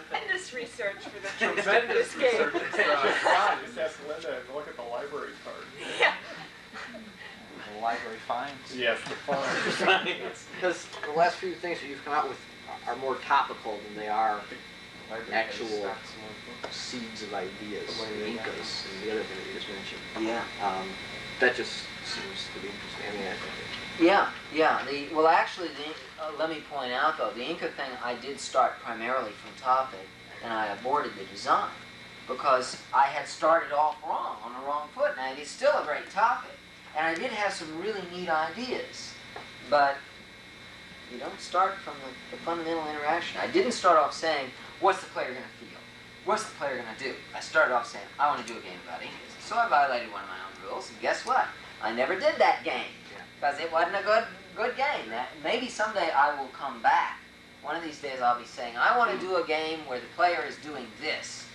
Tremendous research for the Tremendous this game. research. Just ask Linda and look at the library card. Yeah. The library finds. Yes, the finds. Because the last few things that you've come out with are more topical than they are actual seeds of ideas, the Incas and the other thing that you just mentioned. Yeah. That just seems to be interesting. I mean, Yeah. Well, actually, let me point out though, the Inca thing I did start primarily from topic, and I aborted the design because I had started off wrong, on the wrong foot. Now it's still a great topic, and I did have some really neat ideas, but you don't start from the fundamental interaction. I didn't start off saying, what's the player going to feel? What's the player going to do? I started off saying, I want to do a game about Incas. So I violated one of my own rules, and guess what? I never did that game because it wasn't a good game. Maybe someday I will come back. One of these days I'll be saying, I want to do a game where the player is doing this.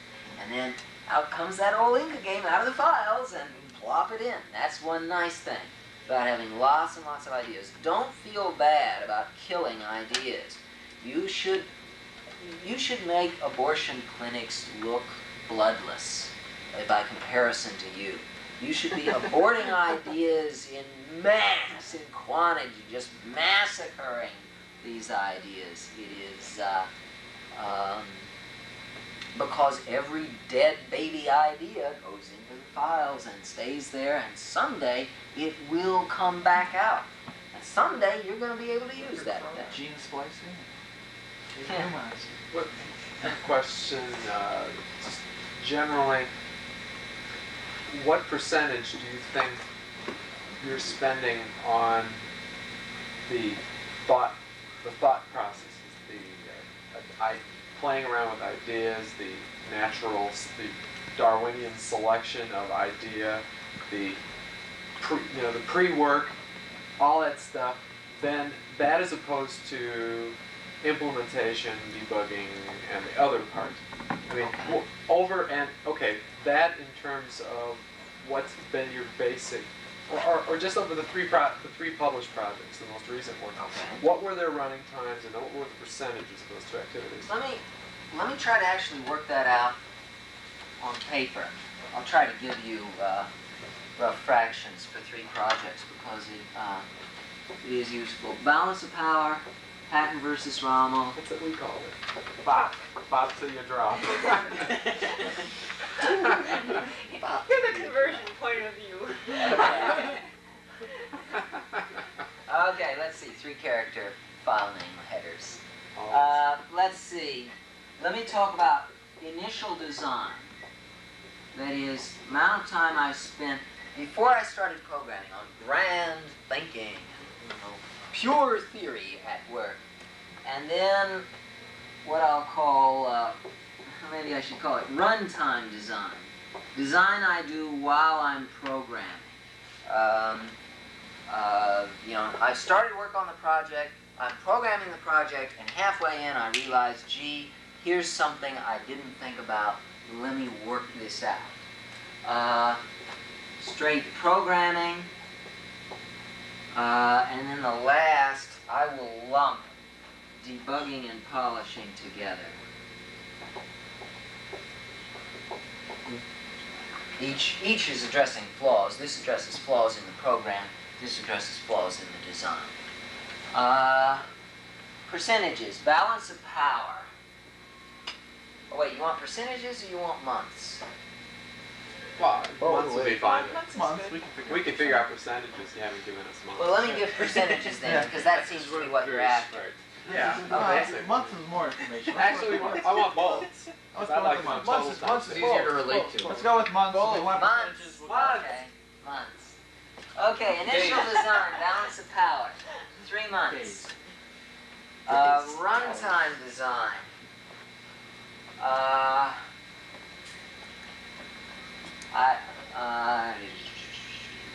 And then out comes that old Inca game out of the files and plop it in. That's one nice thing about having lots and lots of ideas. Don't feel bad about killing ideas. You should make abortion clinics look bloodless by comparison to you. You should be aborting ideas in mass, in quantity, just massacring these ideas. It is because every dead baby idea goes into the files and stays there, and someday it will come back out. And someday you're going to be able to use that thing. Gene splicing. Yeah. What question, just generally, what percentage do you think you're spending on the thought processes, playing around with ideas, the naturals, the Darwinian selection of idea, the pre-work, all that stuff, then that as opposed to implementation, debugging, and the other part. I mean, that in terms of what's been your basic, or just over the three published projects, the most recent one. Okay. What were their running times, and what were the percentages of those two activities? Let me try to actually work that out on paper. I'll try to give you rough fractions for 3 projects because it is useful. Balance of power, Patton versus Rommel. That's what we call it. Bop till you drop. You're the conversion point of view. Okay, let's see. 3-character file name headers. Let's see. Let me talk about initial design. That is, amount of time I spent before I started programming on grand thinking, pure theory at work. And then what I'll call, maybe I should call it runtime design. Design I do while I'm programming. I started work on the project, I'm programming the project, and halfway in I realized, gee, here's something I didn't think about, let me work this out. Straight programming, and then the last, I will lump debugging and polishing together. Each is addressing flaws. This addresses flaws in the program. This addresses flaws in the design. Percentages, balance of power. Oh wait, you want percentages or you want months? Well, months would be fine. Months. We can figure out percentages. You haven't given us months. Well, let me give percentages then, because that seems to be what you're after. Yeah. Okay. Months is more information. Actually, I want both. Let's I go like with my months. total Months is easier to relate to. Let's go with months. Months. Okay. Months. Okay, initial design, balance of power. 3 months. Runtime design.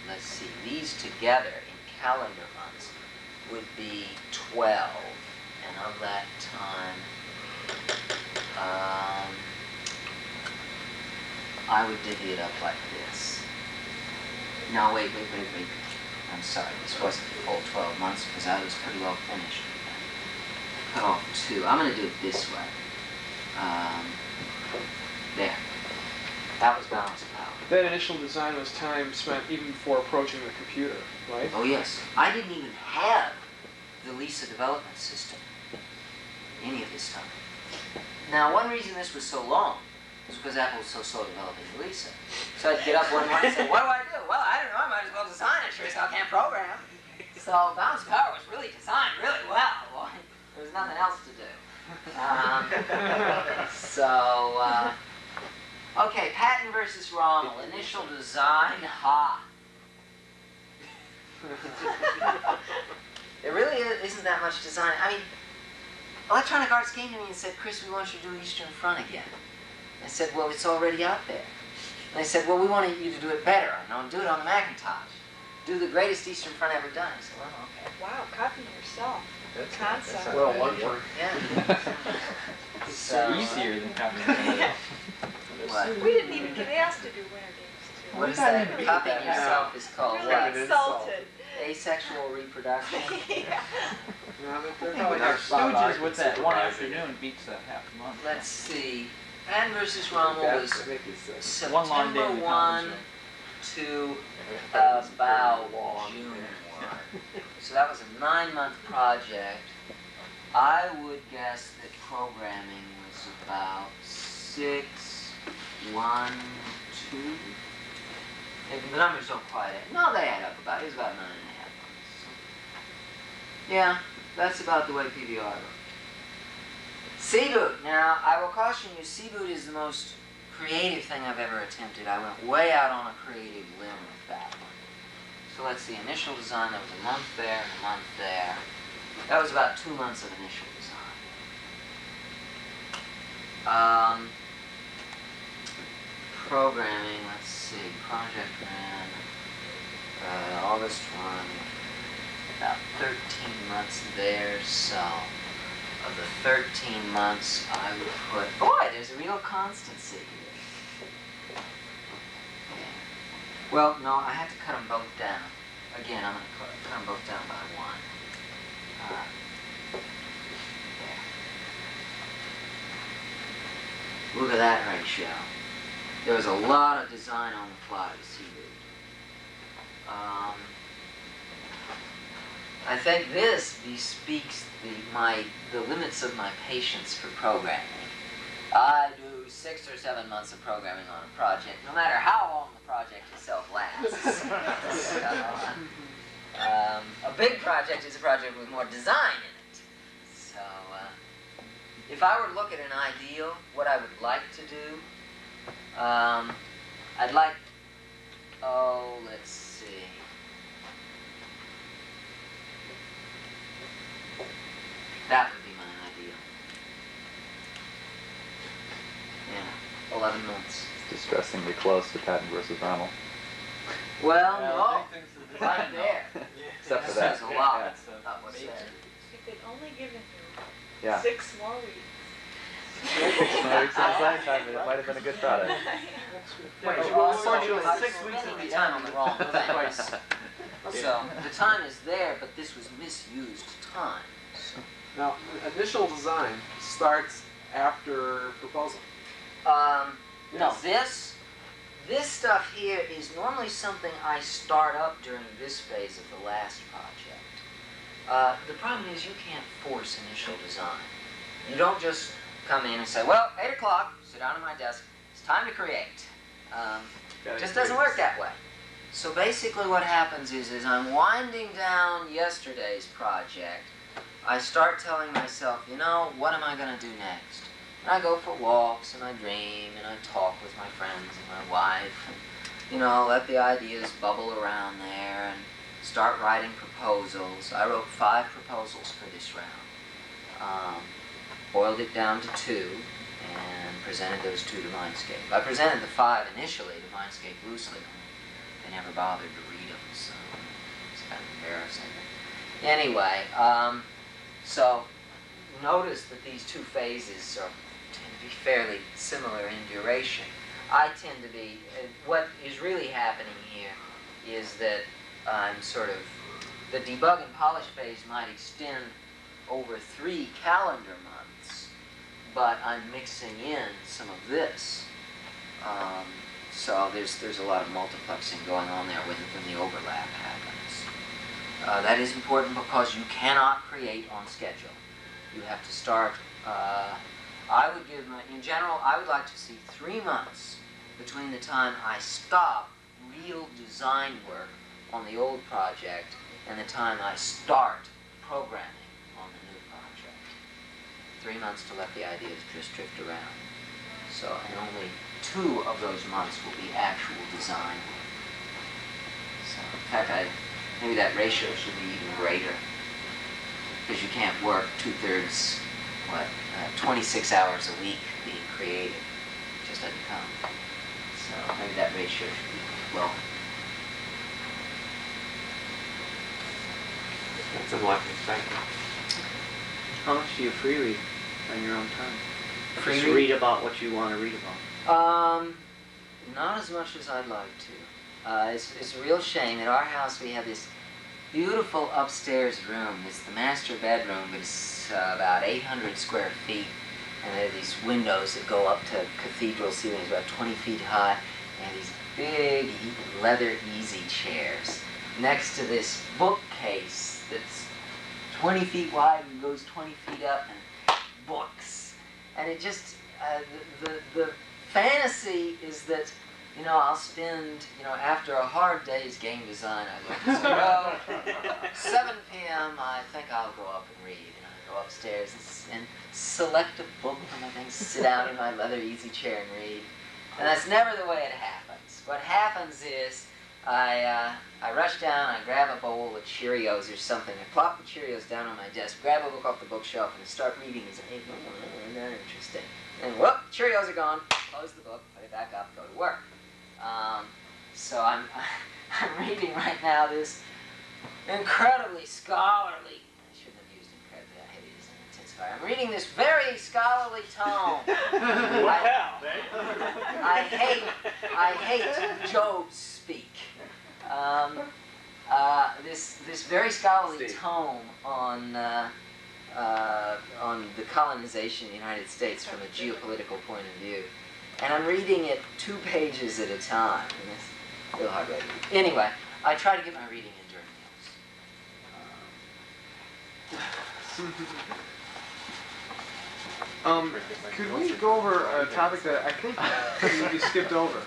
Let's see, these together in calendar months would be 12, and of that time, I would divvy it up like this. No, wait. I'm sorry, this wasn't the full 12 months because I was pretty well finished. Cut off 2. I'm going to do it this way. There. That was balance of power. That initial design was time spent even before approaching the computer, right? Oh yes. I didn't even have the Lisa development system any of this time. Now, one reason this was so long was because Apple was so slow developing the Lisa. So I'd get up one morning and say, what do I do? Well, I don't know. I might as well design it. Sure as hell can't program. So balance of power was really designed really well. Well, there was nothing else to do. Okay, Patton versus Rommel. Initial design, ha. There really isn't that much design. I mean, Electronic Arts came to me and said, Chris, we want you to do Eastern Front again. I said, well, it's already out there. And they said, well, we want you to do it better. Do it on the Macintosh. Do the greatest Eastern Front ever done. I said, well, okay. Wow, copying yourself. That's Concept. well, luxury. Yeah. So, Easier than copying. what? We didn't even get asked to do Winter Games, too. What is that? Copying yourself is called Really what? insulted. Asexual reproduction? Yeah. Probably our Stooges with that one afternoon beats that half a month. Let's see. Patton versus Rommel was One long day in September the 1 to about June 1. So that was a 9-month project. I would guess that programming was about 6, 1, 2. The numbers don't quite add. No, they add up about. It was about 9.5 months. So. Yeah, that's about the way PBR worked. C-boot. Now, I will caution you, C-boot is the most creative thing I've ever attempted. I went way out on a creative limb with that one. So let's see, initial design, there was a month there and a month there. That was about 2 months of initial design. Programming, let's see, project ran August 1, about 13 months there, so of the 13 months I would put, boy, there's a real constancy here. Okay. Well, no, I had to cut them both down. Again, I'm going to cut them both down by 1. There. Look at that ratio. There was a lot of design on the fly to see. I think this bespeaks the limits of my patience for programming. I do 6 or 7 months of programming on a project, no matter how long the project itself lasts. A big project is a project with more design in it. So, if I were to look at an ideal, what I would like to do, I'd like, let's see. That would be my ideal. Yeah, 11 months. It's distressingly close to Patton versus Rommel. Well, no, right there. Except for That that. says a lot. Yeah. About what's there. If they'd only given you Yeah. 6 more weeks. No weeks in design time, but it might have been a good product. Unfortunately, 6 weeks of the time on the wrong thing. So, the time is there, but this was misused time. So. Now, initial design starts after proposal. No, this stuff here is normally something I start up during this phase of the last project. The problem is you can't force initial design. You don't just come in and say, well, 8 o'clock, sit down at my desk, it's time to create. It just doesn't work that way. So basically what happens is I'm winding down yesterday's project, I start telling myself, you know, what am I going to do next? And I go for walks, and I dream, and I talk with my friends and my wife, and, you know, let the ideas bubble around there, and start writing proposals. I wrote 5 proposals for this round. Boiled it down to 2, and presented those 2 to Mindscape. I presented the 5 initially to Mindscape loosely. They never bothered to read them, so it's kind of embarrassing. Anyway, so notice that these 2 phases tend to be fairly similar in duration. I tend to be, what is really happening here is that I'm sort of, the debug and polish phase might extend over 3 calendar months, but I'm mixing in some of this. So there's a lot of multiplexing going on there when the overlap happens. That is important because you cannot create on schedule. You have to start, I would give, in general, I would like to see 3 months between the time I stop real design work on the old project and the time I start programming on the new project. 3 months to let the ideas just drift around. So, and only 2 of those months will be actual design work. So, in fact, maybe that ratio should be even greater, because you can't work 2/3, 26 hours a week being creative. It just doesn't come. So maybe that ratio should be lower. That's enlightening. Thank you. How much do you free read on your own time? Free Just read about what you want to read about. Not as much as I'd like to. It's a real shame. At our house we have this beautiful upstairs room. It's the master bedroom, but it's about 800 square feet. And there are these windows that go up to cathedral ceilings, about 20 feet high, and these big leather easy chairs next to this bookcase that's 20 feet wide and goes 20 feet up, and books. And it just, the fantasy is that, you know, I'll spend, you know, after a hard day's game design, I look and say, well, 7 p.m., I think I'll go up and read. And I go upstairs and select a book from my thing, sit down in my leather easy chair and read. And that's never the way it happens. What happens is I rush down, I grab a bowl of Cheerios or something, I plop the Cheerios down on my desk, grab a book off the bookshelf, and start reading and say, hey, isn't that interesting? And whoop, Cheerios are gone, close the book, put it back up, go to work. So I'm reading right now this incredibly scholarly, I shouldn't have used incredibly, I hate it as an intensifier. I'm reading this very scholarly tome. I hate Job's speak. This very scholarly tome on the colonization of the United States from a geopolitical point of view. And I'm reading it 2 pages at a time. And it's real hard reading. Anyway, I try to get my reading in during meals. Could we go over a topic that I think you skipped over?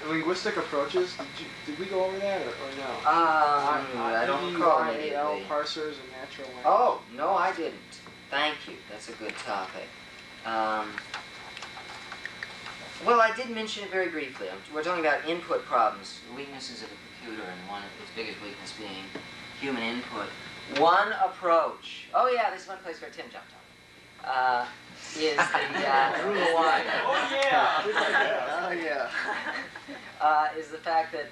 Linguistic approaches. Did we go over that or no? I don't recall IAL parsers and natural language. Oh, no, I didn't. Thank you. That's a good topic. Well, I did mention it very briefly. We're talking about input problems, weaknesses of the computer, and one of its biggest weakness being human input. One approach. Oh yeah, this is one place where Tim jumped on. Is the Through the wire. Oh yeah! Oh yeah. Is the fact that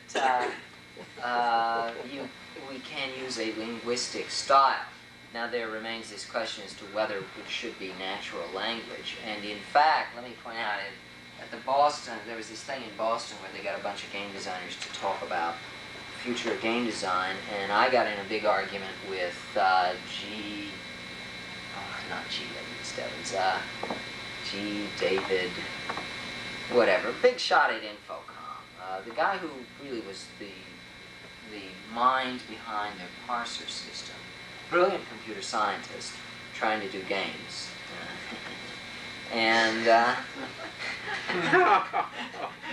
we can use a linguistic style. Now there remains this question as to whether it should be natural language. And in fact, let me point out, at the Boston, there was this thing in Boston where they got a bunch of game designers to talk about the future of game design, and I got in a big argument with David, whatever, big shot at Infocom. The guy who really was the mind behind their parser system. Brilliant computer scientist trying to do games. And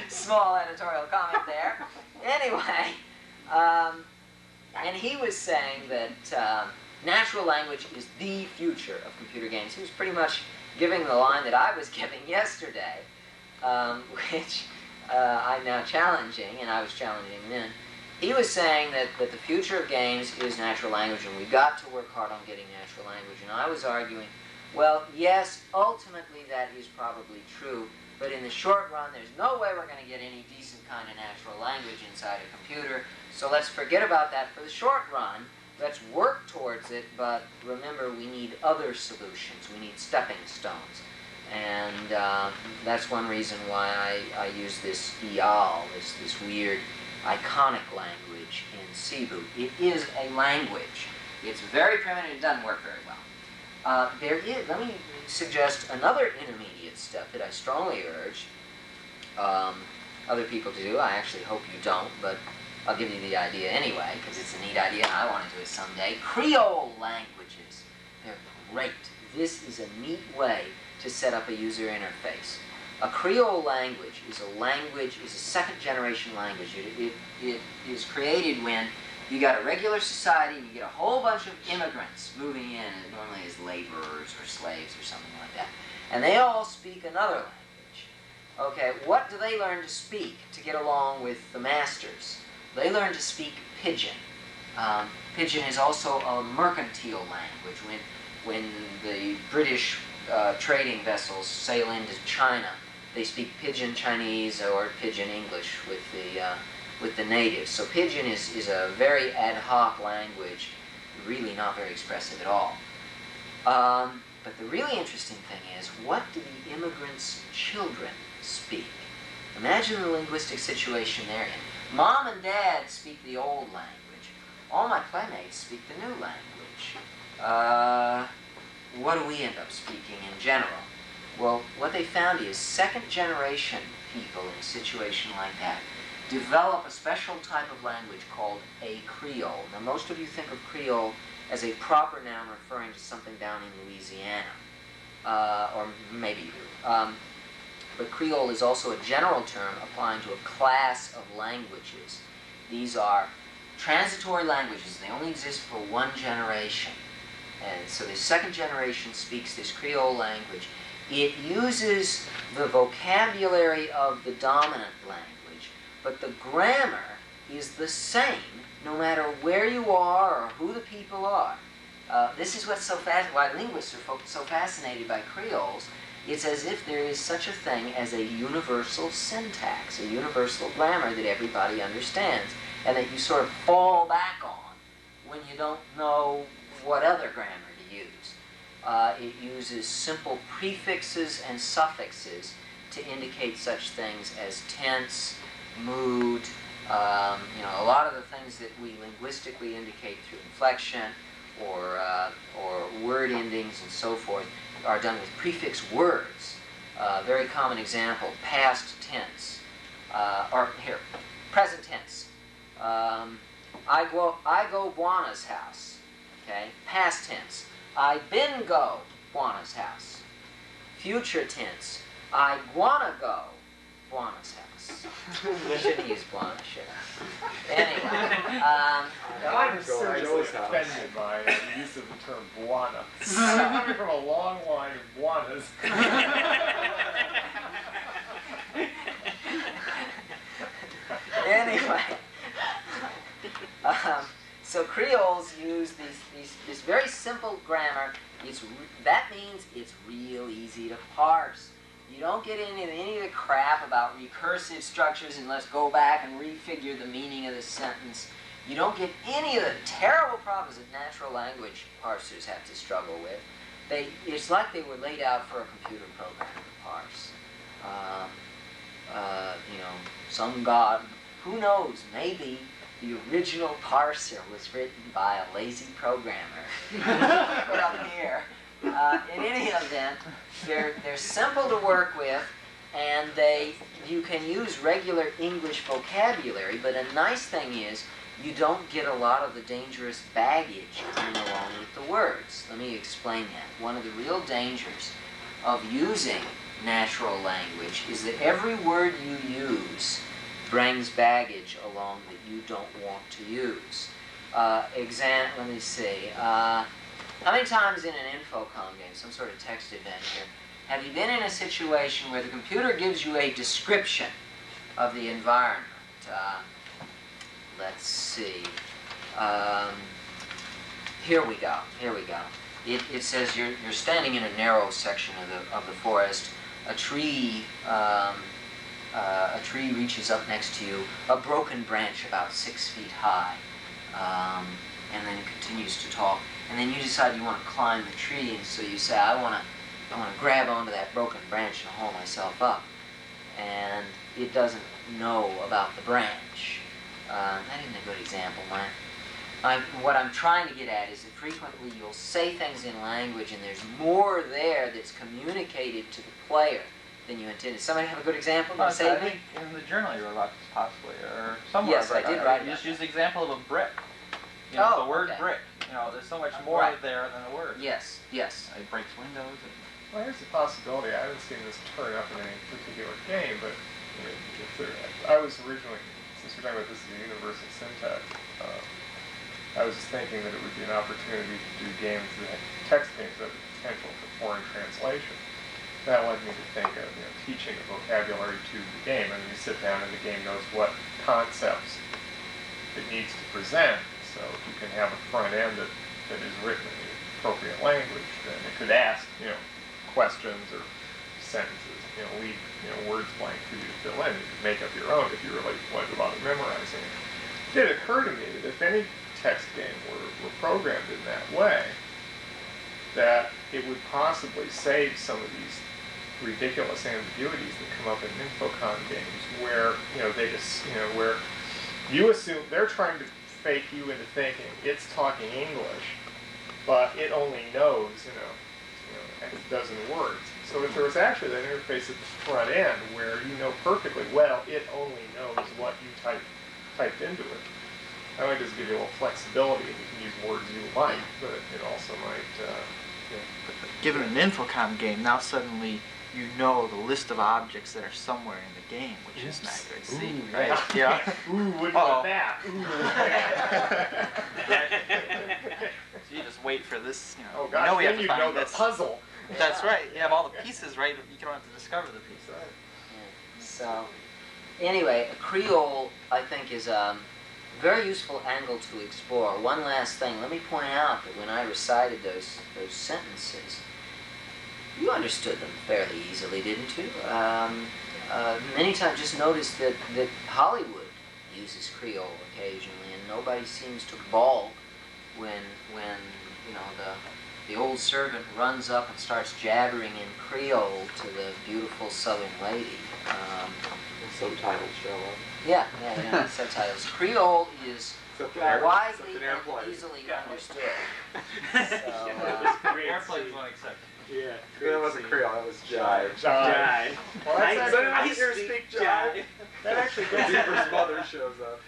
small editorial comment there. Anyway, and he was saying that natural language is the future of computer games. He was pretty much giving the line that I was giving yesterday, which I'm now challenging, and I was challenging then. He was saying that the future of games is natural language, and we've got to work hard on getting natural language. And I was arguing, well, yes, ultimately that is probably true, but in the short run, there's no way we're going to get any decent kind of natural language inside a computer, so let's forget about that for the short run. Let's work towards it, but remember, we need other solutions. We need stepping stones. And that's one reason why I use this EAL, this weird iconic language in Cebu. It is a language. It's very primitive. It doesn't work very well. let me suggest another intermediate step that I strongly urge other people to do. I actually hope you don't, but I'll give you the idea anyway, because it's a neat idea and I want to do it someday. Creole languages. They're great. This is a neat way to set up a user interface. A Creole language is a second generation language. It is created when you got a regular society and you get a whole bunch of immigrants moving in, normally as laborers or slaves or something like that. And they all speak another language. Okay, what do they learn to speak to get along with the masters? They learn to speak Pidgin. Pidgin is also a mercantile language. When the British trading vessels sail into China, they speak Pidgin Chinese or Pidgin English with the natives. So Pidgin is a very ad hoc language, really not very expressive at all. But the really interesting thing is, what do the immigrants' children speak? Imagine the linguistic situation they're in. Mom and Dad speak the old language. All my playmates speak the new language. What do we end up speaking in general? Well, what they found is second generation people in a situation like that develop a special type of language called a Creole. Now, most of you think of Creole as a proper noun referring to something down in Louisiana, or maybe you do. But Creole is also a general term applying to a class of languages. These are transitory languages. They only exist for one generation. And so the second generation speaks this Creole language. It uses the vocabulary of the dominant language, but the grammar is the same no matter where you are or who the people are. This is what's so why linguists are so fascinated by Creoles. It's as if there is such a thing as a universal syntax, a universal grammar that everybody understands, and that you sort of fall back on when you don't know what other grammar to use. It uses simple prefixes and suffixes to indicate such things as tense, mood, a lot of the things that we linguistically indicate through inflection or word endings and so forth are done with prefix words. Very common example, past tense, or here, present tense. I go Buana's house. Okay, past tense. I been go Buana's house. Future tense. I wanna go Buana's house. Shouldn't use Buana, should I? Anyway, I'm seriously offended by the use of the term Buana. I'm coming from a long line of Buanas. Anyway, so Creoles use this very simple grammar. That means it's real easy to parse. You don't get into any of the crap about recursive structures and let's go back and refigure the meaning of the sentence. You don't get any of the terrible problems that natural language parsers have to struggle with. It's like they were laid out for a computer program to parse. Some god, who knows, maybe the original parser was written by a lazy programmer. Put up here. In any event, they're simple to work with, and you can use regular English vocabulary, but a nice thing is you don't get a lot of the dangerous baggage coming along with the words. Let me explain that. One of the real dangers of using natural language is that every word you use brings baggage along that you don't want to use. Let me see. How many times in an infocom game, some sort of text event here, have you been in a situation where the computer gives you a description of the environment? Let's see. Here we go. It says you're standing in a narrow section of the forest. A tree reaches up next to you, a broken branch about 6 feet high, and then it continues to talk. And then you decide you want to climb the tree, and so you say, I want to grab onto that broken branch and haul myself up. And it doesn't know about the branch. That isn't a good example, man. what I'm trying to get at is that frequently you'll say things in language and there's more there that's communicated to the player than you intended. Somebody have a good example? I Say it think in the journal you wrote about this possibly, or somewhere. Yes, I did write You about just use the example of a brick. You know, Oh, the word okay. brick. You know, there's so much more Right. there than a word. Yes, yes. It breaks windows. Well, here's a possibility. I haven't seen this turn up in any particular game, but you know, if there, I was originally, since we're talking about this as a universal syntax, I was just thinking that it would be an opportunity to do games that text games that have the potential for foreign translation. That led me to think of teaching a vocabulary to the game. I mean, you sit down and the game knows what concepts it needs to present. So if you can have a front end that is written in the appropriate language, then it could ask questions or sentences, leave words blank for you to fill in. You could make up your own if you really wanted to bother memorizing it. It did occur to me that if any text game were programmed in that way, that it would possibly save some of these ridiculous ambiguities that come up in infocon games, where they just where you assume they're trying to fake you into thinking it's talking English, but it only knows a dozen words. So if there was actually that interface at the front end where you know perfectly well it only knows what you typed into it, that might just give you a little flexibility, and you can use words you like, but it also might. Given an infocom game, now suddenly you know the list of objects that are somewhere in the game, which is not good. See, right? Yeah. Ooh, wouldn't want that. So you just wait for this. Oh you gosh, know we have then to you find know the this. puzzle. That's right. You have all the pieces right. You don't have to discover the pieces. Yeah. So, anyway, a Creole, I think, is a very useful angle to explore. One last thing, let me point out that when I recited those sentences, you understood them fairly easily, didn't you? Many times, just notice that Hollywood uses Creole occasionally, and nobody seems to balk when the old servant runs up and starts jabbering in Creole to the beautiful Southern lady. Subtitles show up. Yeah, subtitles. Creole is widely and airplane. easily understood. Airplanes won't accept. Yeah. That wasn't Creole, that was jive. Jive. Well, that's Does actually, anyone here speak jive? that actually goes Beaver's mother shows up.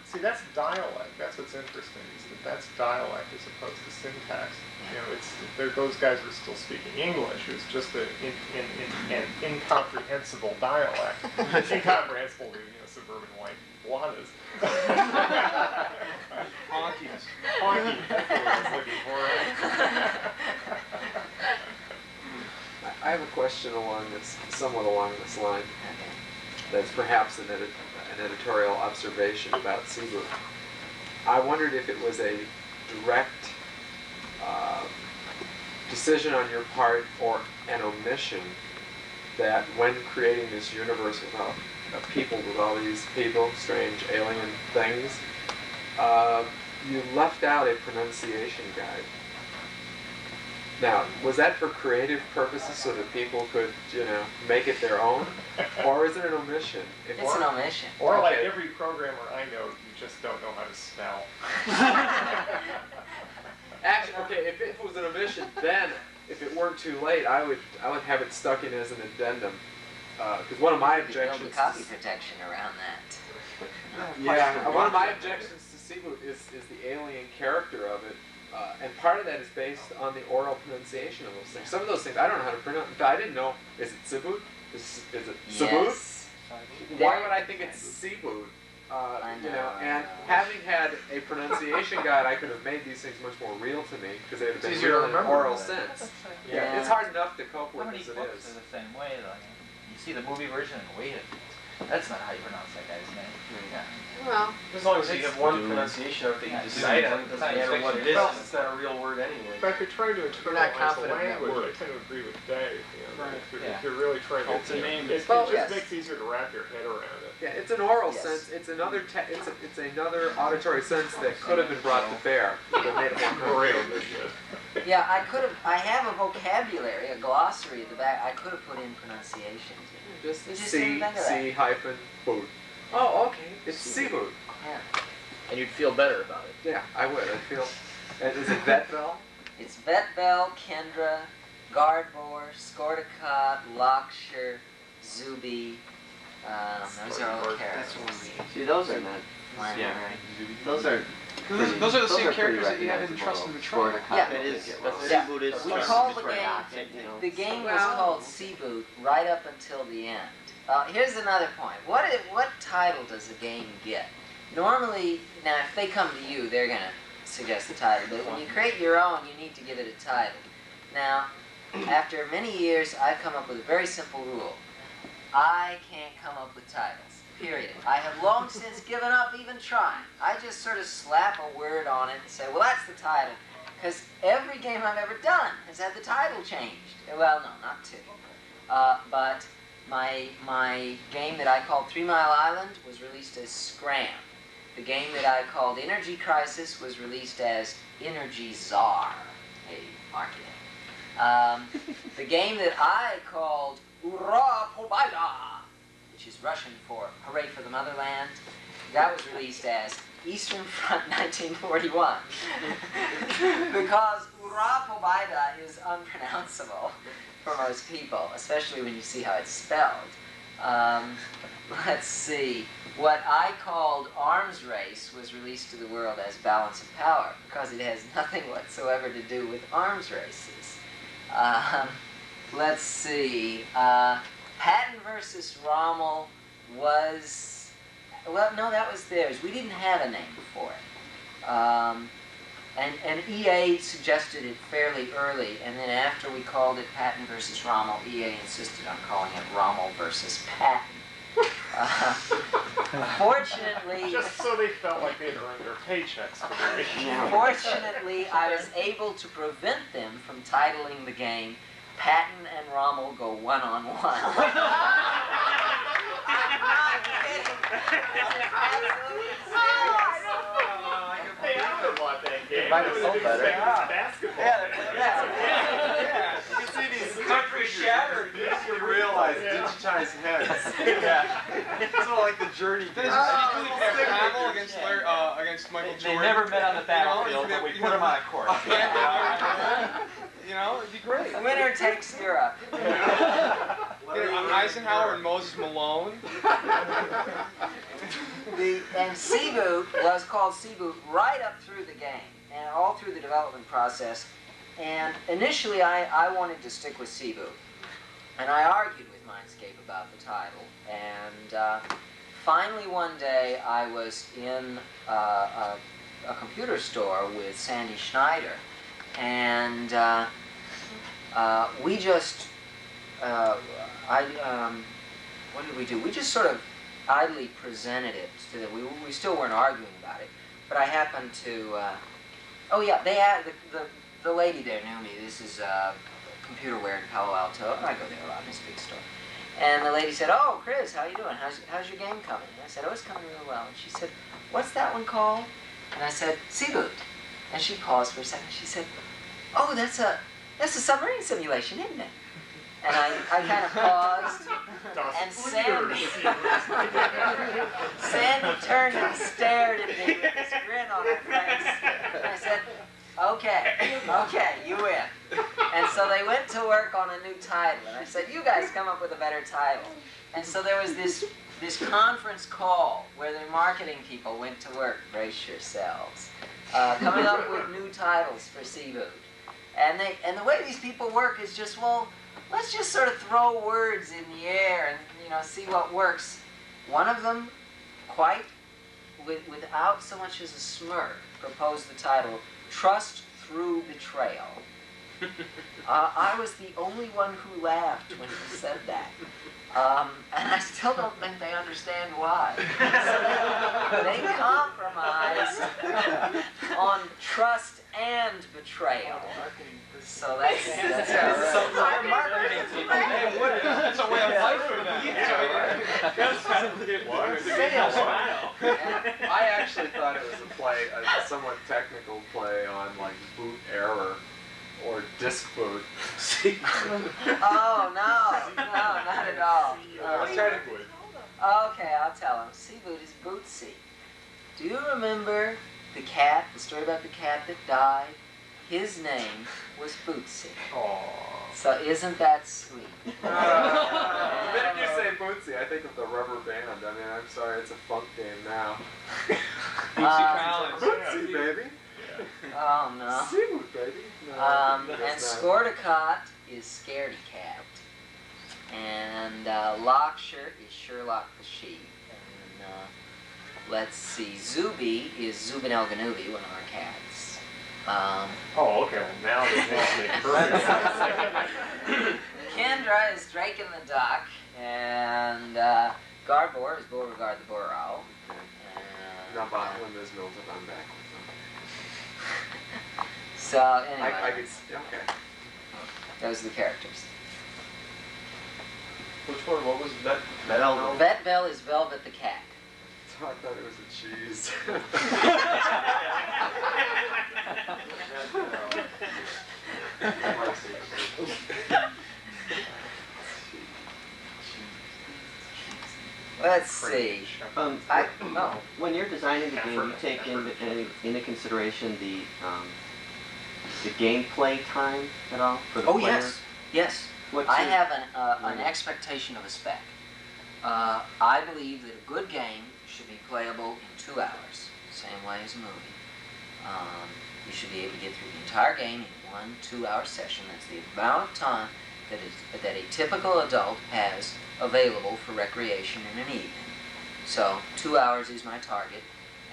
See, that's dialect. That's what's interesting, is that's dialect as opposed to syntax. Those guys were still speaking English. It's just an incomprehensible dialect. Incomprehensible to suburban white blondes. Honkies. Honky, that's what I was looking for. I have a question somewhat along this line. That's perhaps an editorial observation about Cebu. I wondered if it was a direct decision on your part or an omission that when creating this universe with all these people, strange alien things, you left out a pronunciation guide. Now, was that for creative purposes so that people could, make it their own? Or is it an omission? It's an omission. Or like every programmer I know, you just don't know how to spell. Actually, okay, if it was an omission, then if it weren't too late, I would have it stuck in as an addendum. Because one of my objections. Build copy protection around that. One of my objections to Cebu is the alien character of it. And part of that is based on the oral pronunciation of those things. Some of those things I don't know how to pronounce. I didn't know. Is it Cebu? Is it Cebu? Yes. Why would I think it's Cebu? And having had a pronunciation guide, I could have made these things much more real to me because they would have been real in an oral sense. Yeah. It's hard enough to cope How with many as it books is. are the same way though? You see the movie version and wait it. That's not how you pronounce that guy's name. Yeah. Well, As long as you have one pronunciation of it that you decide on, it doesn't matter what it is, it's not a real word anyway. But if you're trying to internalize the language, I tend to agree with Dave. If you're really trying to, it just makes it easier to wrap your head around it. yeah, it's an oral sense. It's another it's another auditory sense that could have been brought to bear. That made it more Real, concrete. Yeah, I have a vocabulary, a glossary at the back. I could have put in pronunciations. Just We just C didn't think of that. hyphen boot. Oh, okay. It's seafood. Yeah. And you'd feel better about it. Yeah, I would. I feel. Is it Vet Bell? It's Vet Bell, Kendra, Gardbor, Skordakat, Lockshire, Zuby. Those are all the characters. See, those are not. Mine, Yeah. right? Those are. Those are the same pretty characters that you have in recognizable. Trust and Betrayal. Yeah. It is. Yeah. Seaboot is. We Trust call and the Betrayal. game, the game was called Seaboot right up until the end. Here's another point. What title does a game get? Normally, now if they come to you, they're going to suggest the title, but when you create your own, you need to give it a title. Now, after many years, I've come up with a very simple rule. I can't come up with titles. Period. I have long since given up even trying. I just sort of slap a word on it and say, well, that's the title. Because every game I've ever done has had the title changed. Well, no, not two. But my game that I called 3 Mile Island was released as Scram. The game that I called Energy Crisis was released as Energy Czar. Hey, marketing. The game that I called Ura Pobeda, which is Russian for Hooray for the Motherland, that was released as Eastern Front 1941. Because Ura Pobeda is unpronounceable for most people, especially when you see how it's spelled. Let's see. What I called Arms Race was released to the world as Balance of Power because it has nothing whatsoever to do with arms races. Let's see. Patton versus Rommel was, well, no, that was theirs. We didn't have a name for it. And EA suggested it fairly early, and then after we called it Patton versus Rommel, EA insisted on calling it Rommel versus Patton. Fortunately, Just so they felt like they'd earned their paychecks for the fortunately, I was able to prevent them from titling the game Patton and Rommel Go One-on-One. I'm not kidding. Absolutely Hey, I would have bought that game. Might have sold better. Basketball. Yeah. You see these country shattered. You realize digitized heads. Yeah. It's sort of like the journey. Dennis, you do the Campbell against Michael Jordan. They never met on the battlefield, but we put them on a court. You know, it'd be great. The winner takes Europe. Eisenhower and Moses Malone. And Seaboot was called Seaboot right up through the game and all through the development process. And initially, I wanted to stick with Seaboot. And I argued with Mindscape about the title. And finally one day, I was in a computer store with Sandy Schneider. And we just, what did we do? We just sort of idly presented it to them. We still weren't arguing about it. But I happened to, oh yeah, they had, the lady there knew me. This is Computerware in Palo Alto. I go there a lot in this big store. And the lady said, oh, Chris, how you doing? How's your game coming? And I said, oh, it's coming really well. And she said, what's that one called? And I said, Seaboot. And she paused for a second. She said, oh, that's a submarine simulation, isn't it? And I kind of paused, and Sandy turned and stared at me with this grin on her face. And I said, okay, you win. And so they went to work on a new title. And I said, you guys come up with a better title. And so there was this conference call where the marketing people went to work, brace yourselves, coming up with new titles for Seaboot. And the way these people work is just, well, let's just sort of throw words in the air and, you know, see what works. One of them, quite without so much as a smirk, proposed the title, Trust Through Betrayal. I was the only one who laughed when he said that. And I still don't think they understand why. So they compromised on trust and betrayal. So that's marketing. That's a way of life for them. I actually thought it was a play, a somewhat technical play on like boot error or disk boot. Oh, no, not at all. I was trying to. Okay, I'll tell him. Seaboot is Bootsy. Do you remember the cat, the story about the cat that died? His name was Bootsy. Aww. So isn't that sweet? The minute you say Bootsy, I think of the rubber band. I mean, I'm sorry, it's a funk game now. Bootsy, baby. Oh no. Seafood, baby. No, And that's not. Scorticott is Scaredy Cat. And Lockshirt is Sherlock the Sheep. And let's see, Zuby is Zubin El Ganubi, one of our cats. Oh, okay. Well, now this makes me perfect. Kendra is Drake and the Duck. And Garbor is Beauregard the Burrow. Now, when there's Milton, I'm back with them. So, anyway. I could, okay. Those are the characters. Which one? What was that? Vet Bell is Velvet the Cat. So I thought it was a cheese. Let's see. Um, No. when you're designing the game, you take into consideration the gameplay time at all for the Oh player? yes, yes. What's I your- have an expectation of a spec. I believe that a good game should be playable in 2 hours, same way as a movie. You should be able to get through the entire game in 1 2-hour session. That's the amount of time that a typical adult has available for recreation in an evening. So 2 hours is my target,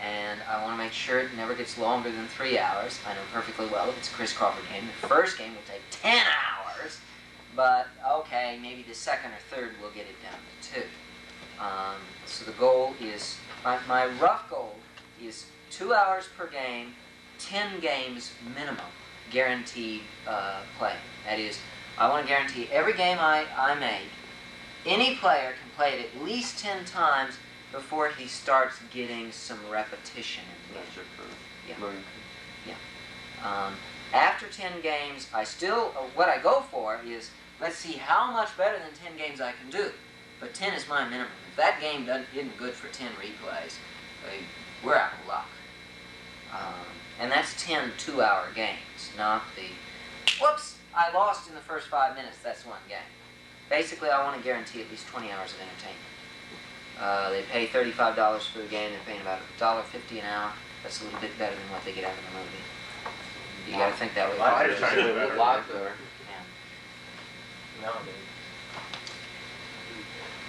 and I want to make sure it never gets longer than 3 hours. I know perfectly well if it's a Chris Crawford game, the first game will take 10 hours, but okay, maybe the second or third will get it down to 2. So the goal is, my rough goal is 2 hours per game, 10 games minimum, guaranteed play. That is, I want to guarantee every game I make, any player can play it at least 10 times before he starts getting some repetition in the game. Gotcha, for Yeah. learning. After 10 games, I still, what I go for is, let's see how much better than 10 games I can do. But 10 is my minimum. If that game isn't good for 10 replays, we're out of luck. And that's 10 2-hour games, not the, whoops, I lost in the first 5 minutes, that's one game. Basically, I want to guarantee at least 20 hours of entertainment. They pay $35 for the game, they're paying about $1.50 an hour. That's a little bit better than what they get out of the movie. You gotta think that way. A lot there. Yeah.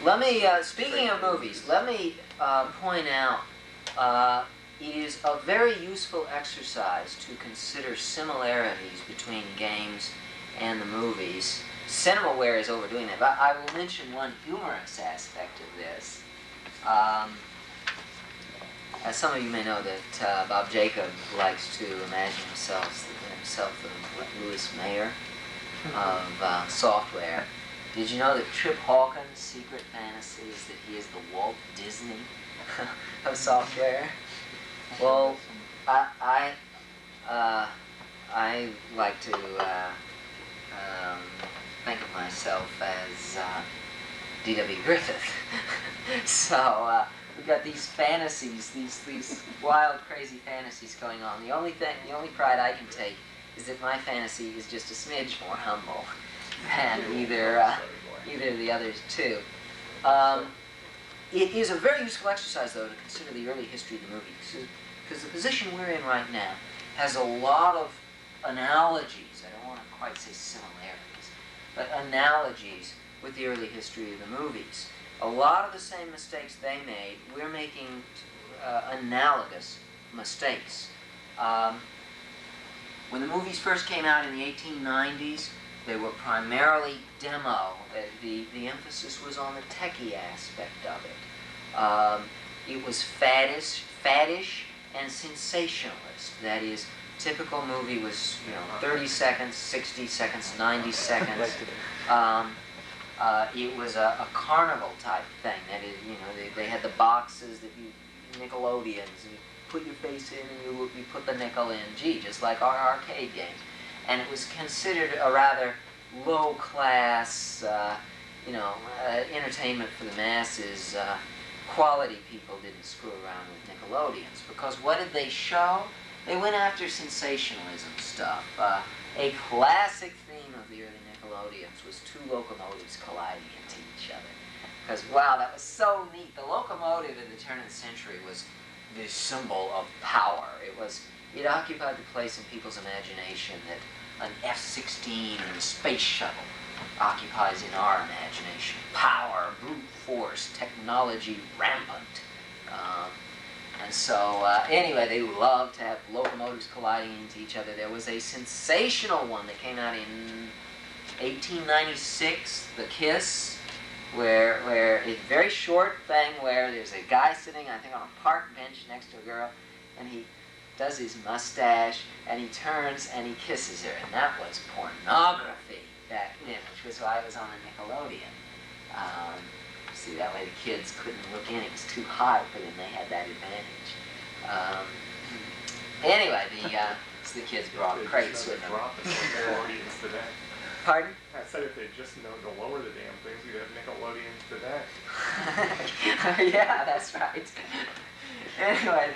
Let me, speaking of movies, let me point out, it is a very useful exercise to consider similarities between games and the movies. Cinemaware is overdoing that, but I will mention one humorous aspect of this. As some of you may know that Bob Jacob likes to imagine himself the Louis Mayer of software. Did you know that Trip Hawkins' secret fantasy is that he is the Walt Disney of software? Well, I like to think of myself as D.W. Griffith. So we've got these fantasies, these wild, crazy fantasies going on. The only pride I can take is that my fantasy is just a smidge more humble than either of the others two. It is a very useful exercise, though, to consider the early history of the movie, because the position we're in right now has a lot of analogies. I don't want to quite say similarities, but analogies with the early history of the movies. A lot of the same mistakes they made, we're making analogous mistakes. When the movies first came out in the 1890s, they were primarily demo. The emphasis was on the techie aspect of it. It was faddish and sensationalist. That is, typical movie was 30 seconds, 60 seconds, 90 seconds. It was a carnival type thing. That is, they had the boxes that Nickelodeons. You put your face in and you put the nickel in. Gee, just like our arcade games. And it was considered a rather low-class, entertainment for the masses, quality people didn't screw around with Nickelodeons, because what did they show? They went after sensationalism stuff. A classic theme of the early Nickelodeons was two locomotives colliding into each other. Because, wow, that was so neat. The locomotive at the turn of the century was the symbol of power. It occupied the place in people's imagination that an F-16 and a space shuttle occupies in our imagination. Power, brute force, technology rampant. And so, anyway, they loved to have locomotives colliding into each other. There was a sensational one that came out in 1896, The Kiss, where it's a very short thing where there's a guy sitting, I think, on a park bench next to a girl, and he does his mustache, and he turns and he kisses her. And that was pornography back then, which was why it was on the Nickelodeon. See, that way the kids couldn't look in. It was too hot for them. They had that advantage. Anyway, the kids brought crates with them. Nickelodeons today. Pardon? I said if they'd just known to lower the damn things, we'd have Nickelodeons today. Yeah, that's right. Anyway,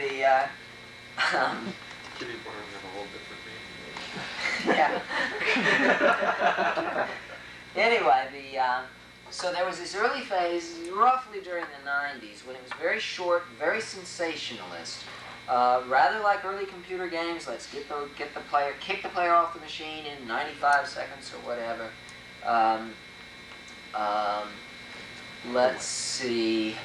Kitty Barn have a whole different meaning. yeah. Anyway, so there was this early phase, roughly during the 90s, when it was very short, very sensationalist. Rather like early computer games, let's kick the player off the machine in 95 seconds or whatever. Let's see.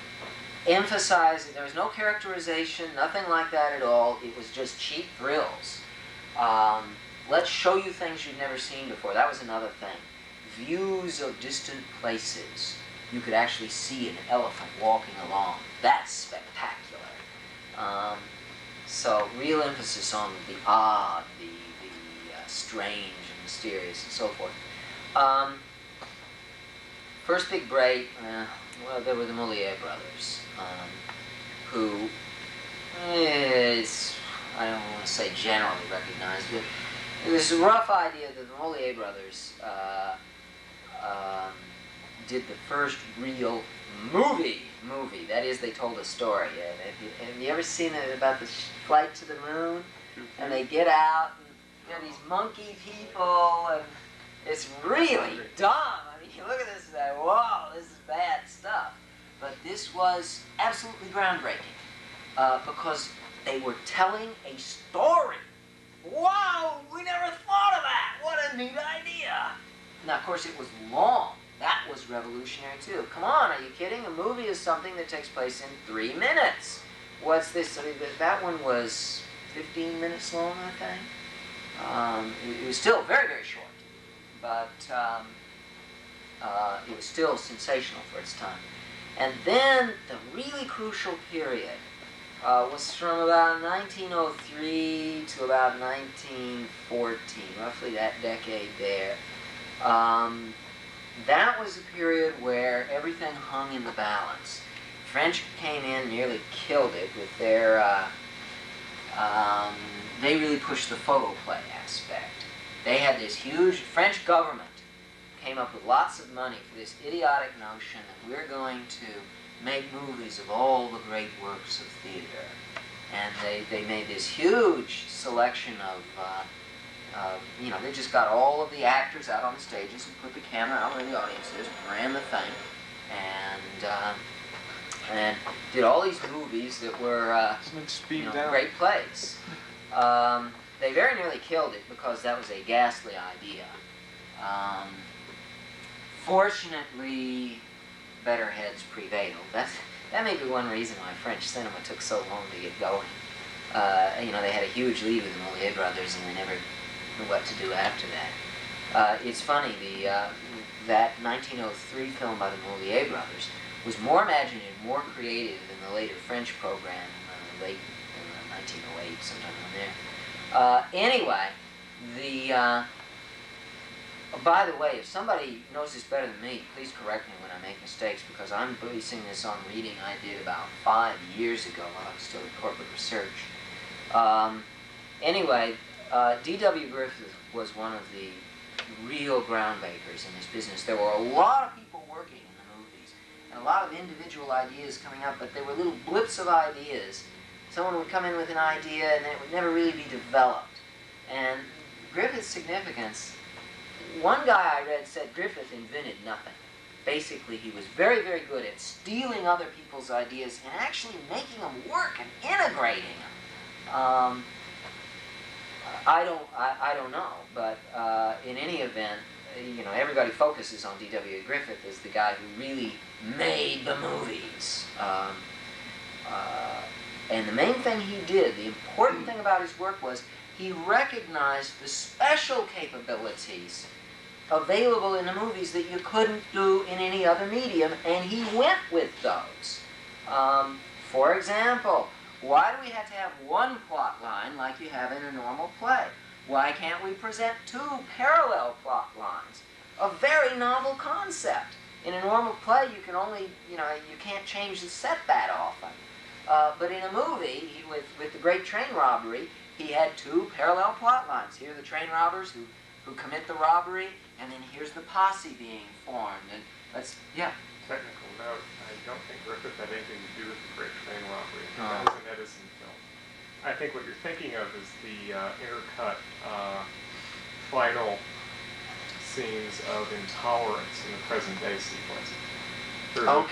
Emphasize that there was no characterization, nothing like that at all. It was just cheap thrills. Let's show you things you've never seen before. That was another thing. Views of distant places. You could actually see an elephant walking along. That's spectacular. So real emphasis on the odd, the strange and mysterious and so forth. First big break, well, there were the Molière brothers, who is, I don't want to say generally recognized, but there's a rough idea that the Molière brothers did the first real movie. That is, they told a story. Have you ever seen it about the flight to the moon? And they get out, and they're these monkey people, and it's really dumb. I mean, you look at this and say, whoa, this is bad stuff. But this was absolutely groundbreaking, because they were telling a story. Wow, we never thought of that. What a neat idea. Now, of course, it was long. That was revolutionary, too. Come on, are you kidding? A movie is something that takes place in 3 minutes. What's this? I mean, that one was 15 minutes long, I think. It was still very, very short. But it was still sensational for its time. And then the really crucial period was from about 1903 to about 1914, roughly that decade there. That was a period where everything hung in the balance. French came in, nearly killed it with their, they really pushed the photoplay aspect. They had this huge, French government came up with lots of money for this idiotic notion that we're going to make movies of all the great works of theater. And they made this huge selection of, you know, they just got all of the actors out on the stages and put the camera out where the audience is, ran the thing, and did all these movies that were great plays. They very nearly killed it because that was a ghastly idea. Fortunately, better heads prevailed. That may be one reason why French cinema took so long to get going. You know, they had a huge lead with the Molière brothers, and they never knew what to do after that. It's funny, that 1903 film by the Molière brothers was more imaginative, more creative than the later French program, late 1908, sometime in there. Anyway, by the way, if somebody knows this better than me, please correct me when I make mistakes, because I'm basing this on reading I did about 5 years ago while I was still in corporate research. Anyway, D.W. Griffith was one of the real groundbreakers in this business. There were a lot of people working in the movies, and a lot of individual ideas coming up, but they were little blips of ideas. Someone would come in with an idea and it would never really be developed. And Griffith's significance, one guy I read said Griffith invented nothing. Basically, he was very, very good at stealing other people's ideas and actually making them work and integrating them. I don't know, but in any event, you know, everybody focuses on D.W. Griffith as the guy who really made the movies. And the main thing he did, the important thing about his work was he recognized the special capabilities available in the movies that you couldn't do in any other medium, and he went with those. For example, why do we have to have one plot line like you have in a normal play? Why can't we present two parallel plot lines? A very novel concept. In a normal play, you can only, you know, you can't change the set that often. But in a movie, with the Great Train Robbery, he had two parallel plot lines. Here are the train robbers who commit the robbery, and then here's the posse being formed. And let's, yeah. Technical note, I don't think Griffith had anything to do with the Great Train Robbery. That was an Edison film. I think what you're thinking of is the intercut final scenes of intolerance in the present day sequence. There's I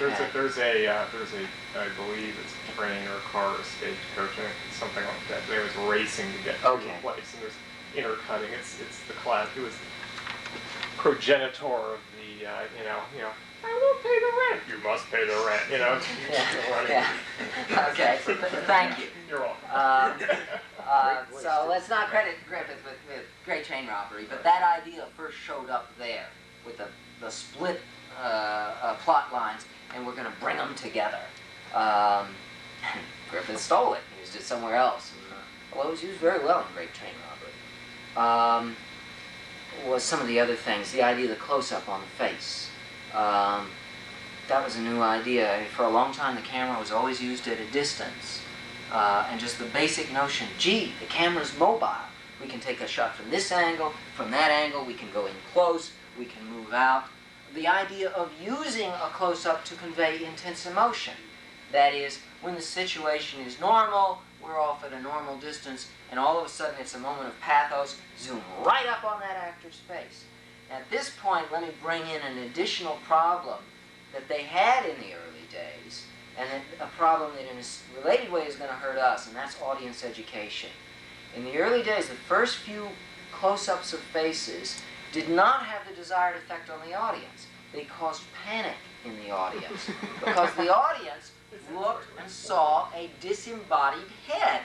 believe it's a train or a car or a stagecoach, something like that. They was racing to get to the place, and there's intercutting. It's the class. It was progenitor of the I won't pay the rent. You must pay the rent. You know. Okay. Thank you. You're welcome. So let's not credit Griffith with Great Train Robbery, but that idea first showed up there with the split plot lines, and we're going to bring them together. Griffith stole it. He used it somewhere else. Well, it was used very well in Great Train Robbery. Was some of the other things, the idea of the close-up on the face. That was a new idea. For a long time, the camera was always used at a distance. And just the basic notion, gee, the camera's mobile. We can take a shot from this angle, from that angle, we can go in close, we can move out. The idea of using a close-up to convey intense emotion. That is, when the situation is normal, we're off at a normal distance, and all of a sudden it's a moment of pathos, zoom right up on that actor's face. At this point, let me bring in an additional problem that they had in the early days, and a problem that in a related way is going to hurt us, and that's audience education. In the early days, the first few close-ups of faces did not have the desired effect on the audience. They caused panic in the audience, because the audience looked and saw a disembodied head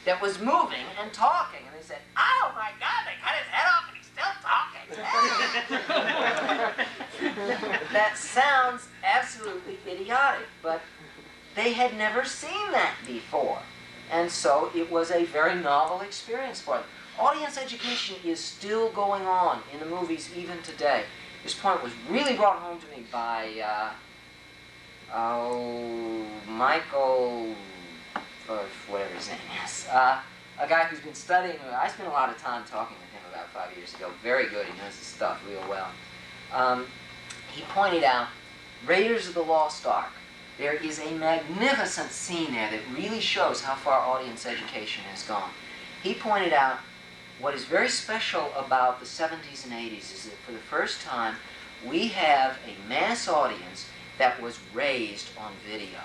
that was moving and talking, and they said, "Oh my God, they cut his head off and he's still talking." That sounds absolutely idiotic, but they had never seen that before, and so it was a very novel experience for them. Audience education is still going on in the movies even today. This point was really brought home to me by Michael, or whatever his name is, a guy who's been studying. I spent a lot of time talking with him about 5 years ago. Very good. He knows his stuff real well. He pointed out Raiders of the Lost Ark. There is a magnificent scene there that really shows how far audience education has gone. He pointed out what is very special about the 70s and 80s is that for the first time we have a mass audience that was raised on video.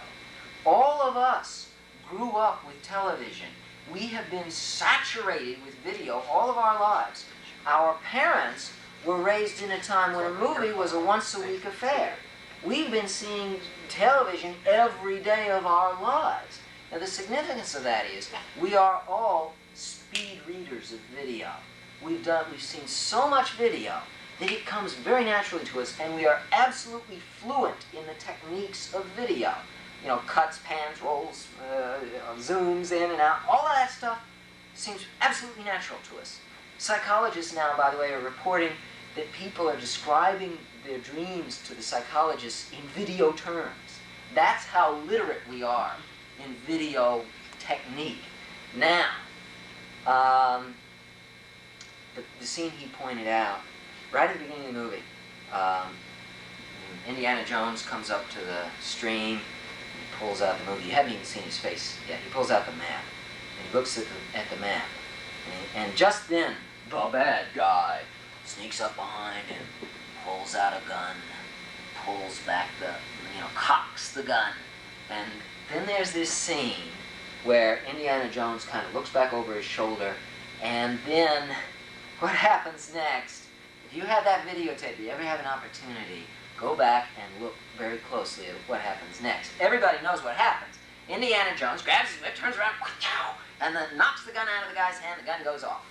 All of us grew up with television. We have been saturated with video all of our lives. Our parents were raised in a time when a movie was a once-a-week affair. We've been seeing television every day of our lives. Now the significance of that is we are all speed readers of video. We've seen so much video that it comes very naturally to us, and we are absolutely fluent in the techniques of video. You know, cuts, pans, rolls, zooms in and out. All of that stuff seems absolutely natural to us. Psychologists now, by the way, are reporting that people are describing their dreams to the psychologists in video terms. That's how literate we are in video technique. Now, the scene he pointed out, right at the beginning of the movie, Indiana Jones comes up to the stream, he pulls out the movie. You haven't even seen his face yet. He pulls out the map, and he looks at the map. And just then, the bad guy sneaks up behind him, pulls out a gun, pulls back cocks the gun. And then there's this scene where Indiana Jones kind of looks back over his shoulder, and then what happens next, if you have that videotape, if you ever have an opportunity, go back and look very closely at what happens next. Everybody knows what happens. Indiana Jones grabs his whip, turns around, and then knocks the gun out of the guy's hand, the gun goes off.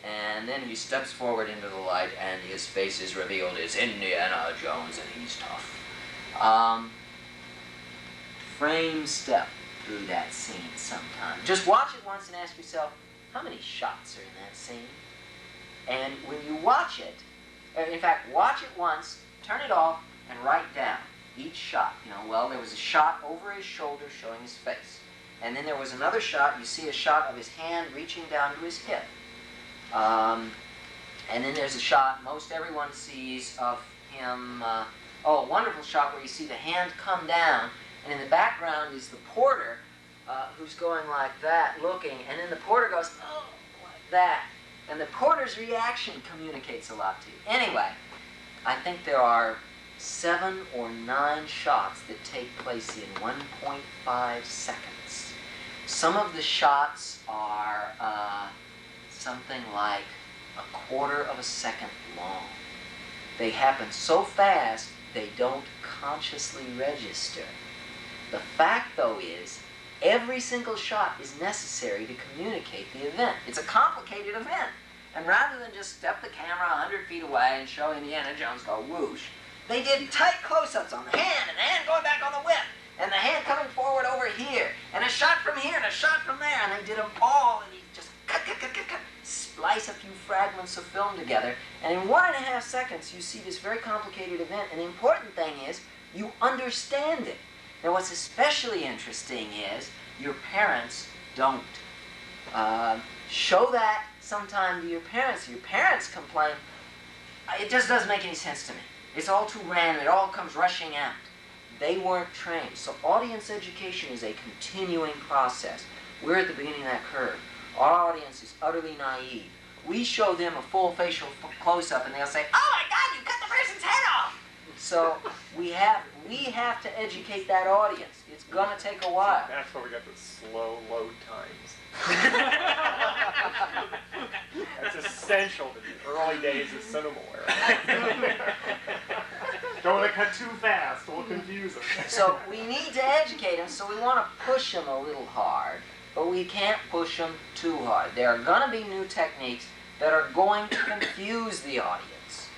And then he steps forward into the light, and his face is revealed as Indiana Jones, and he's tough. Frame step through that scene sometime. Just watch it once and ask yourself, how many shots are in that scene? And when you watch it, in fact, watch it once, turn it off, and write down each shot. Well, there was a shot over his shoulder showing his face. And then there was another shot, you see a shot of his hand reaching down to his hip. And then there's a shot most everyone sees of him, a wonderful shot where you see the hand come down, and in the background is the porter who's going like that, looking, and then the porter goes, oh, like that. And the porter's reaction communicates a lot to you. Anyway, I think there are 7 or 9 shots that take place in 1.5 seconds. Some of the shots are something like a quarter of a second long. They happen so fast, they don't consciously register. The fact, though, is every single shot is necessary to communicate the event. It's a complicated event. And rather than just step the camera 100 feet away and show Indiana Jones go whoosh, they did tight close-ups on the hand, and the hand going back on the whip, and the hand coming forward over here, and a shot from here, and a shot from there, and they did them all, and he just cut, splice a few fragments of film together, and in 1.5 seconds you see this very complicated event, and the important thing is you understand it. Now what's especially interesting is your parents don't. Show that sometime to your parents. Your parents complain, it just doesn't make any sense to me. It's all too random, it all comes rushing out. They weren't trained. So audience education is a continuing process. We're at the beginning of that curve. Our audience is utterly naive. We show them a full facial close-up and they'll say, oh my God, you cut the person's head off! So we have to educate that audience. It's going to take a while. That's why we got the slow load times. That's essential to the early days of cinema. Don't want to cut too fast, we'll confuse them. So we need to educate them, so we want to push them a little hard, but we can't push them too hard. There are going to be new techniques that are going to confuse the audience.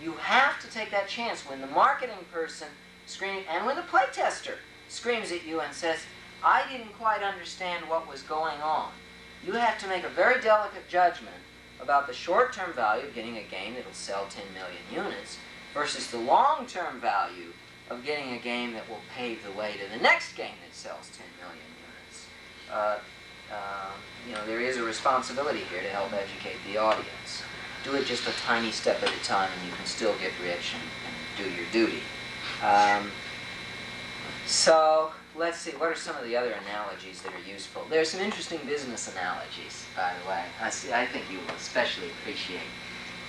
You have to take that chance when the marketing person screams, and when the playtester screams at you and says, I didn't quite understand what was going on. You have to make a very delicate judgment about the short-term value of getting a game that will sell 10 million units versus the long-term value of getting a game that will pave the way to the next game that sells 10 million units. There is a responsibility here to help educate the audience. Do it just a tiny step at a time and you can still get rich and do your duty. So let's see, what are some of the other analogies that are useful? There are some interesting business analogies, by the way. I think you will especially appreciate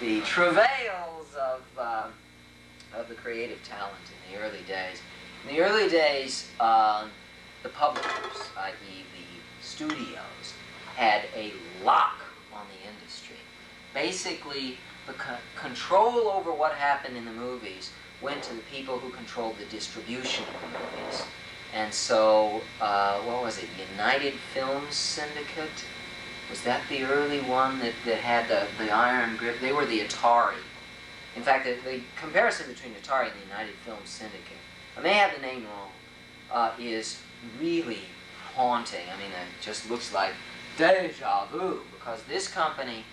the travails of the creative talent in the early days. In the early days, the publishers, i.e. the studios, had a lock on the industry. Basically, the control over what happened in the movies went to the people who controlled the distribution of the movies. And so, what was it, United Film Syndicate? Was that the early one that had the iron grip? They were the Atari. In fact, the comparison between Atari and the United Film Syndicate, I may have the name wrong, is really haunting. I mean, it just looks like deja vu, because this company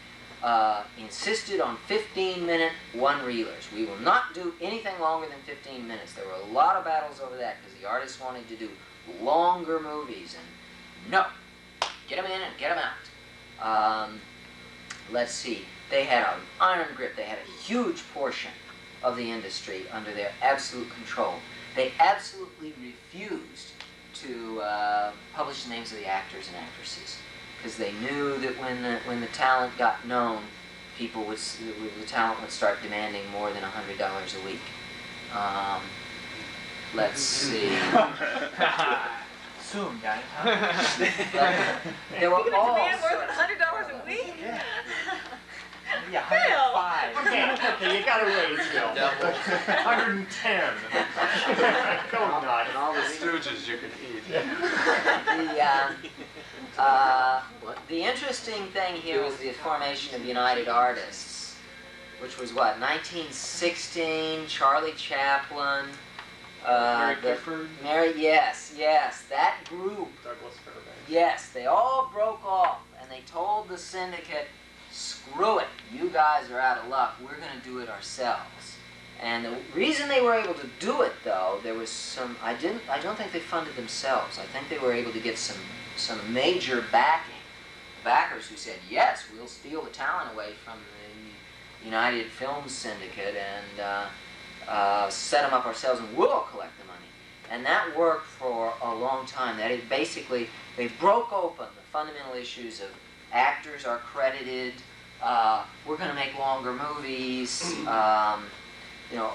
insisted on 15-minute one-reelers. We will not do anything longer than 15 minutes. There were a lot of battles over that because the artists wanted to do longer movies, and no, get them in and get them out. Let's see, they had an iron grip. They had a huge portion of the industry under their absolute control. They absolutely refused to publish the names of the actors and actresses because they knew that when the talent got known, the talent would start demanding more than $100 a week. Let's see. Soon, guys. There were You're all gonna demand more than sorts of $100 a week? Yeah. Yeah, Bill! 105. Okay, you gotta raise, Bill. 110. Go nuts. And all the stooges you could eat. The interesting thing here was the formation of United Artists, which was what, 1916, Charlie Chaplin, Mary Pickford. yes, that group, Douglas Fairbanks. yes, they all broke off, and they told the syndicate, screw it, you guys are out of luck, we're going to do it ourselves. And the reason they were able to do it, though, there was some, I don't think they funded themselves. I think they were able to get some major backing, backers who said, yes, we'll steal the talent away from the United Films Syndicate and set them up ourselves and we'll collect the money. And that worked for a long time. That is basically, they broke open the fundamental issues of actors are credited, we're going to make longer movies,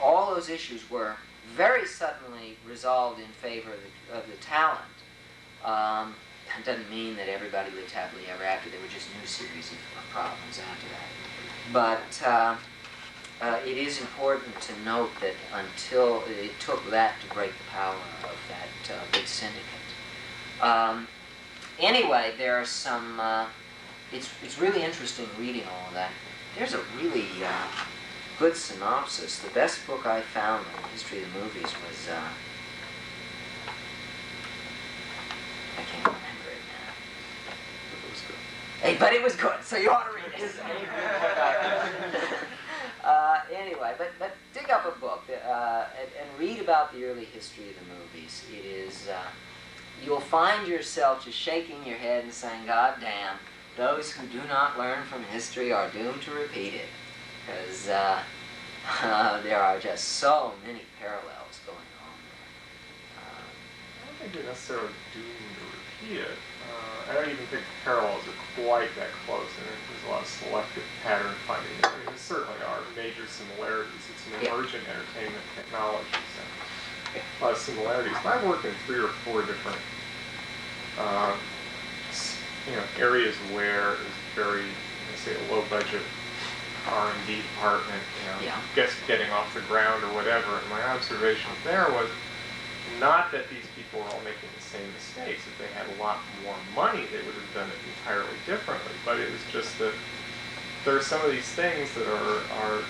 all those issues were very suddenly resolved in favor of the talent. That doesn't mean that everybody lived happily ever after. There were just new series of problems after that. But it is important to note that until it took that to break the power of that big syndicate. Anyway, there are some. It's really interesting reading all of that. There's a really good synopsis. The best book I found on the history of the movies was. I can't remember it now. Hey, but it was good, so you ought to read it. Anyway, but dig up a book and read about the early history of the movies. It is, you'll find yourself just shaking your head and saying, God damn, those who do not learn from history are doomed to repeat it. Because there are just so many parallels going on there. I don't think you're necessarily doomed to repeat it. I don't even think the parallels are quite that close, and there's a lot of selective pattern finding. I mean, there certainly are major similarities. It's an emergent entertainment technology, so a lot of similarities. But I've worked in 3 or 4 different, areas where it was very, say, a low-budget R&D department, just getting off the ground or whatever. And my observation there was not that these people were all making the same mistakes. If they had a lot more money, they would have done it entirely differently. But it was just that there are some of these things that are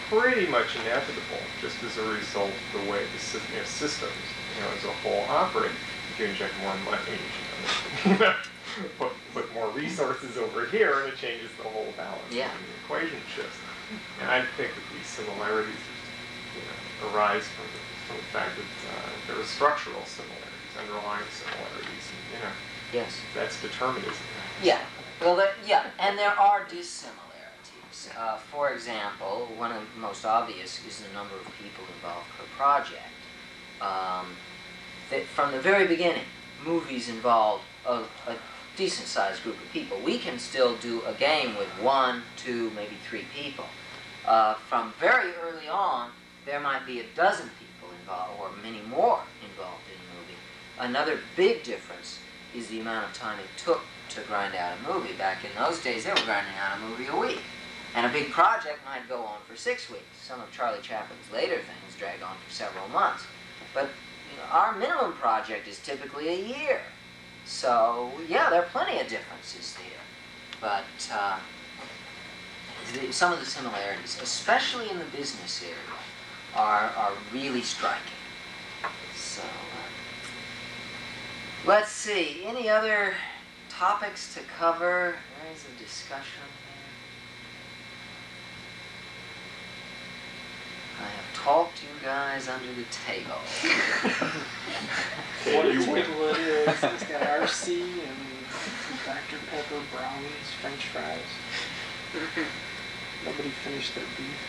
pretty much inevitable just as a result of the way the systems, as a whole operate. If you inject more money, you put more resources over here, and it changes the whole balance. And the equation shifts. And I think that these similarities, arise from the fact that there are structural similarities, underlying similarities, and, yes, that's determinism. Yeah, well, and there are dissimilarities. For example, one of the most obvious is the number of people involved per project. From the very beginning, movies involved a decent-sized group of people. We can still do a game with 1, 2, maybe 3 people. From very early on, there might be a dozen people involved, or many more involved in a movie. Another big difference is the amount of time it took to grind out a movie. Back in those days, they were grinding out a movie a week. And a big project might go on for 6 weeks. Some of Charlie Chaplin's later things drag on for several months. But our minimum project is typically a year. So, yeah, there are plenty of differences there. But some of the similarities, especially in the business area, are really striking. So, let's see. Any other topics to cover? There is a discussion here. I have talked to you guys under the table. What a table it is. It's got RC and Dr. Pepper, brownies, French fries. Nobody finished their beef.